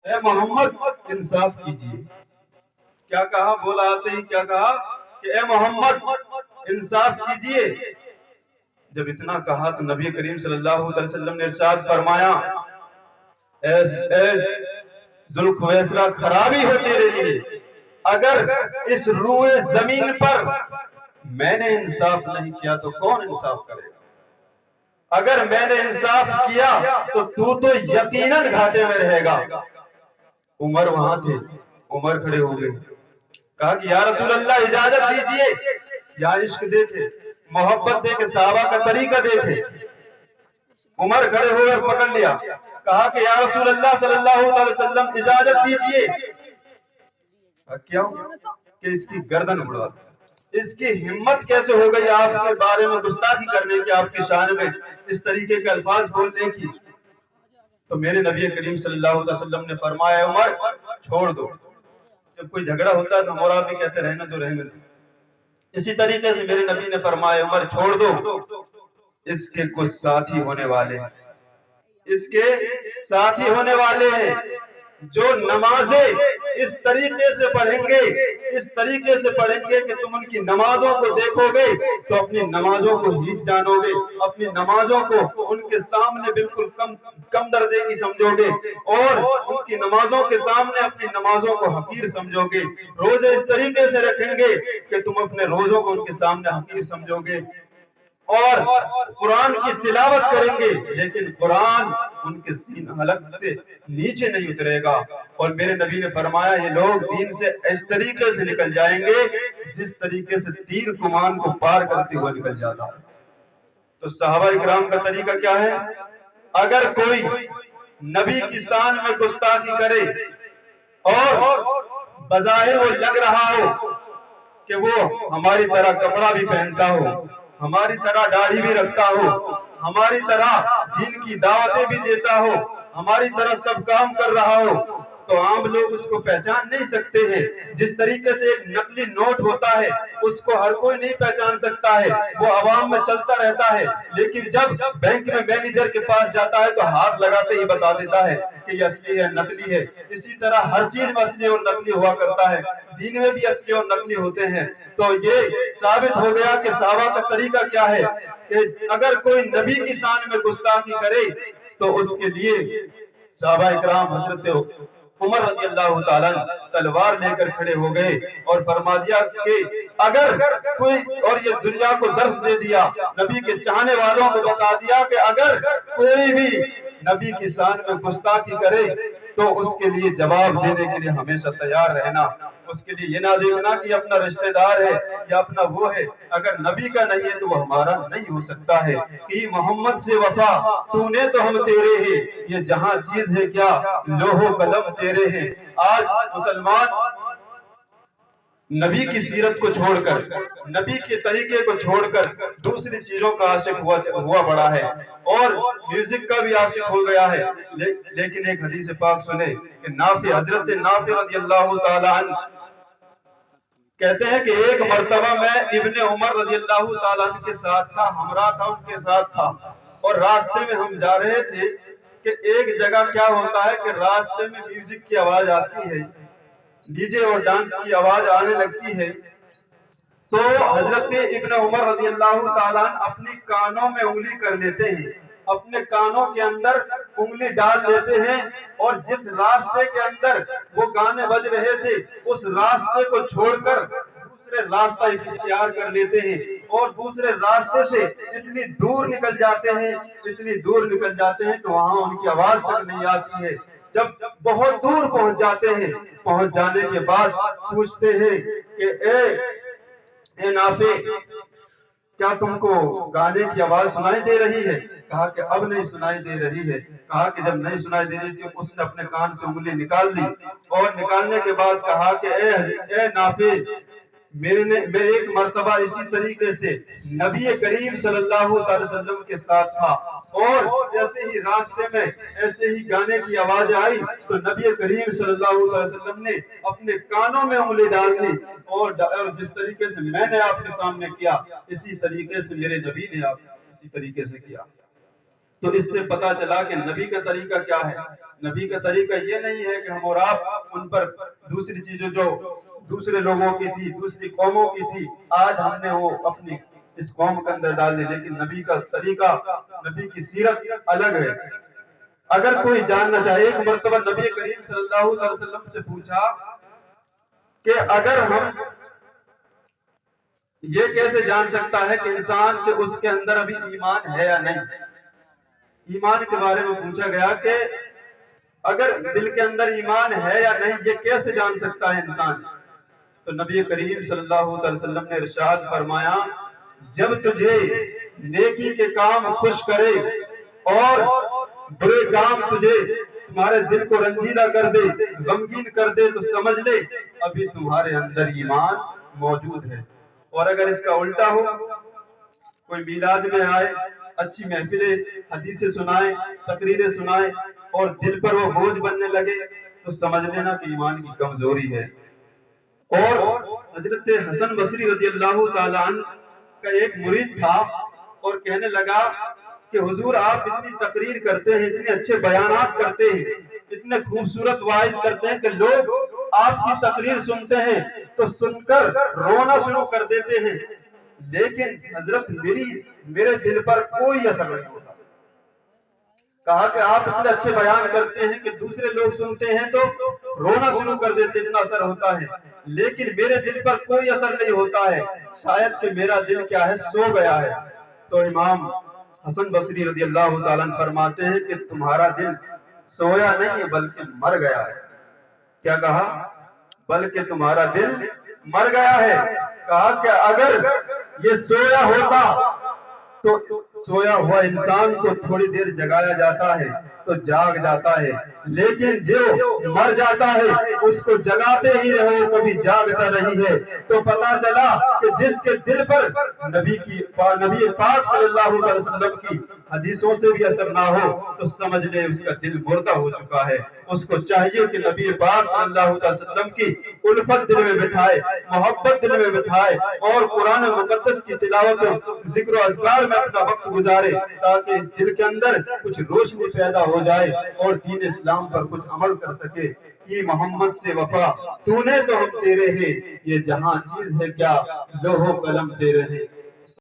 اے محمد انصاف کیجئے. کیا کہا؟ بولا آتے ہی کیا کہا کہ اے محمد انصاف کیجئے. جب اتنا کہا تو نبی کریم صلی اللہ علیہ وسلم نے ارشاد فرمایا اے ذوالخویسرا خرابی ہو تیرے لیے، اگر اس روئے زمین پر میں نے انصاف نہیں کیا تو کون انصاف کرے گا؟ اگر میں نے انصاف کیا تو یقیناً گھاٹے میں رہے گا. عمر وہاں تھے. عمر کھڑے ہو گئے، کہا کہ یا رسول اللہ اجازت دیجئے. یا عشق دیکھے، محبت دیکھے، صحابہ کا طریقہ دیکھے. عمر کھڑے ہوئے اور پکڑ لیا، کہا کہ یا رسول اللہ صلی اللہ علیہ وسلم اجازت دیجئے. کیا کہ اس کی گردن اڑا. اس کی ہمت کیسے ہو گئی آپ کے بارے میں گستاخی کرنے کی، آپ کی شان میں اس طریقے کے الفاظ بولنے کی؟ تو میرے نبی کریم صلی اللہ علیہ وسلم نے فرمایا عمر چھوڑ دو. جب کوئی جھگڑا ہوتا ہے تو ہم اور آپ بھی کہتے رہنے دو رہنے دو. اسی طریقے سے میرے نبی نے فرمایا عمر چھوڑ دو، اس کے کچھ ساتھی ہونے والے ہیں، اس کے ساتھی ہونے والے ہیں جو نمازیں اس طریقے سے پڑھیں گے، اس طریقے سے پڑھیں گے کہ تم ان کی نمازوں کو دیکھو گے تو اپنی نمازوں کو ہیچ جانو گے، اپنی نمازوں کو ان کے سامنے بالکل کم درجے کی سمجھو گے، اور ان کی نمازوں کے سامنے اپنی نمازوں کو حقیر سمجھو گے. روزے اس طریقے سے رکھیں گے کہ تم اپنے روزوں کو ان کے سامنے حقیر سمجھو گے، اور قرآن کی تلاوت کریں گے لیکن قرآن ان کے سینہ حلق سے نیچے نہیں اترے گا. اور میرے نبی نے فرمایا یہ لوگ دین سے اس طریقے سے نکل جائیں گے جس طریقے سے تیر کمان کو پار کرتے ہوئے نکل جاتا ہے. تو صحابہ اکرام کا طریقہ کیا ہے؟ اگر کوئی نبی کی شان میں گستاخی کرے اور بظاہر وہ لگ رہا ہو کہ وہ ہماری طرح کپڑا بھی پہنتا ہو، ہماری طرح داڑھی بھی رکھتا ہو، ہماری طرح دین کی دعوتیں بھی دیتا ہو، ہماری طرح سب کام کر رہا ہو، تو عام لوگ اس کو پہچان نہیں سکتے ہیں. جس طریقے سے ایک نقلی نوٹ ہوتا ہے اس کو ہر کوئی نہیں پہچان سکتا ہے، وہ عوام میں چلتا رہتا ہے، لیکن جب بینک میں مینیجر کے پاس جاتا ہے تو ہاتھ لگاتے ہی بتا دیتا ہے کہ یہ اصلی ہے نقلی ہے. اسی طرح ہر چیز میں اصلی اور نقلی ہوا کرتا ہے، دین میں بھی اصلی اور نقلی ہوتے ہیں. تو یہ ثابت ہو گیا کہ صحابہ کا طریقہ کیا ہے کہ اگر کوئی نبی کی شان میں گستاخی کرے تو اس کے لیے صحابہ اکرام حضرت عمر رضی اللہ تعالیٰ تلوار لے کر کھڑے ہو گئے اور فرما دیا کہ اگر کوئی، اور یہ دنیا کو درس دے دیا، نبی کے چاہنے والوں کو بتا دیا کہ اگر کوئی بھی نبی کی شان میں گستاخی کرے تو اس کے لیے جواب دینے کے لیے ہمیشہ تیار رہنا. اس کے لیے یہ نہ دیکھنا کہ اپنا رشتہ دار ہے یا اپنا وہ ہے، اگر نبی کا نہیں ہے تو وہ ہمارا نہیں ہو سکتا ہے. کہ محمد سے وفا تو نے تو ہم تیرے ہیں، یہ جہاں چیز ہے کیا لوح و قلم تیرے ہیں. آج مسلمان نبی کی سیرت کو چھوڑ کر، نبی کے طریقے کو چھوڑ کر دوسری چیزوں کا عاشق ہوا بڑا ہے اور میوزک کا بھی عاشق ہو گیا ہے. لیکن ایک حدیث پاک سنے کہ حضرت نافع رضی اللہ تعالیٰ عنہ کہتے ہیں کہ ایک مرتبہ میں ابن عمر رضی اللہ تعالیٰ عنہ کے ساتھ تھا، ہمراہ تھا، ان کے ساتھ تھا، اور راستے میں ہم جا رہے تھے کہ ایک جگہ کیا ہوتا ہے کہ راستے میں میوزک کی آواز آتی ہے، ڈی جے اور ڈانس کی آواز آنے لگتی ہے. تو حضرت ابن عمر رضی اللہ تعالیٰ اپنی کانوں میں انگلی کر لیتے ہیں، اپنے کانوں کے اندر انگلی ڈال لیتے ہیں، اور جس راستے کے اندر وہ گانے بج رہے تھے اس راستے کو چھوڑ کر دوسرے راستہ اختیار کر لیتے ہیں، اور دوسرے راستے سے اتنی دور نکل جاتے ہیں، اتنی دور نکل جاتے ہیں تو وہاں ان کی آواز تک نہیں آتی ہے. جب بہت دور پہنچ جاتے ہیں، پہنچ جانے کے بعد پوچھتے ہیں کہ اے نافع کیا تم کو گانے کی آواز سنائی دے رہی ہے؟ کہا کہ اب نہیں سنائی دے رہی ہے. کہا کہ جب نہیں سنائی دے رہی تھی اس نے اپنے کان سے انگلی نکال لی، اور نکالنے کے بعد کہا کہ اے نافع میں ایک مرتبہ اسی طریقے سے نبی کریم صلی اللہ علیہ وسلم کے ساتھ تھا، اور جیسے ہی راستے میں ایسے ہی گانے کی آواز آئی تو نبی کریم صلی اللہ علیہ وسلم نے اپنے کانوں میں انگلی ڈال دی، اور جس طریقے سے میں نے آپ کے سامنے کیا اسی طریقے سے میرے نبی نے آپ اسی طریقے سے کیا. تو اس سے پتا چلا کہ نبی کا طریقہ کیا ہے۔ نبی کا طریقہ یہ نہیں ہے کہ ہم اور آپ ان پر دوسری چیزیں جو دوسرے لوگوں کی تھی، دوسری قوموں کی تھی، آج ہم نے وہ اپنی اس قوم کے اندر ڈال دی، لیکن نبی کا طریقہ، نبی کی سیرت الگ ہے۔ اگر کوئی جاننا چاہے، ایک مرتبہ نبی کریم صلی اللہ علیہ وسلم سے پوچھا کہ اگر ہم یہ کیسے جان سکتا ہے کہ انسان کے اس کے اندر ابھی ایمان ہے یا نہیں، ایمان کے بارے میں پوچھا گیا کہ اگر دل کے اندر ایمان ہے یا نہیں یہ کیسے جان سکتا ہے انسان؟ تو نبی کریم صلی اللہ علیہ وسلم نے ارشاد فرمایا، جب تجھے نیکی کے کام خوش کرے اور برے کام تجھے تمہارے دل کو رنجیدہ کر دے، غمگین کر دے، تو سمجھ لے ابھی تمہارے اندر ایمان موجود ہے۔ اور اگر اس کا الٹا ہو، کوئی میلاد میں آئے، اچھی محفلیں، حدیثیں سنائے، تقریریں سنائے اور دل پر وہ بوجھ بننے لگے، تو سمجھ لینا کہ ایمان کی کمزوری ہے۔ اور حضرت حسن بصری رضی اللہ تعالیٰ عنہ کا ایک مرید تھا اور کہنے لگا کہ حضور آپ اتنی تقریر کرتے ہیں، اتنے اچھے بیانات کرتے ہیں، اتنے خوبصورت واعظ کرتے ہیں کہ لوگ آپ کی تقریر سنتے ہیں تو سن کر رونا شروع کر دیتے ہیں، لیکن حضرت میرے دل پر کوئی اثر نہیں ہوتا۔ کہا کہ آپ اتنے اچھے بیان کرتے ہیں کہ دوسرے لوگ سنتے ہیں تو رونا شروع کر دیتے، اتنا اثر ہوتا ہے، لیکن میرے دل پر کوئی اثر نہیں ہوتا ہے، شاید کہ میرا دل کیا ہے، سو گیا ہے۔ تو امام حسن بصری رضی اللہ تعالیٰ عنہ فرماتے ہیں کہ تمہارا دل سویا نہیں ہے بلکہ مر گیا ہے۔ کیا کہا؟ بلکہ تمہارا دل مر گیا ہے۔ کہا کہ اگر یہ سویا ہوتا تو سویا ہوا انسان کو تھوڑی دیر جگایا جاتا ہے تو جاگ جاتا ہے، لیکن جو مر جاتا ہے اس کو جگاتے ہی رہے کبھی جاگتا نہیں ہے۔ تو پتا چلا کہ جس کے دل پر نبی پاک صلی اللہ علیہ وسلم کی حدیثوں سے بھی اثر نہ ہو تو سمجھ لے اس کا دل مردہ ہو چکا ہے۔ اس کو چاہیے کہ نبی پاک صلی اللہ علیہ وسلم کی الفت دل میں بٹھائے، محبت دل میں بٹھائے اور قرآن مقدس کی تلاوت، ذکر و اذکار میں اپنا وقت گزارے، تاکہ اس دل کے اندر کچھ روشنی پیدا ہو جائے اور دین اسلام پر کچھ عمل کر سکے۔ یہ محمد سے وفا تو نے تو ہم تیرے ہیں، یہ جہاں چیز ہے کیا لوح و قلم تیرے ہیں۔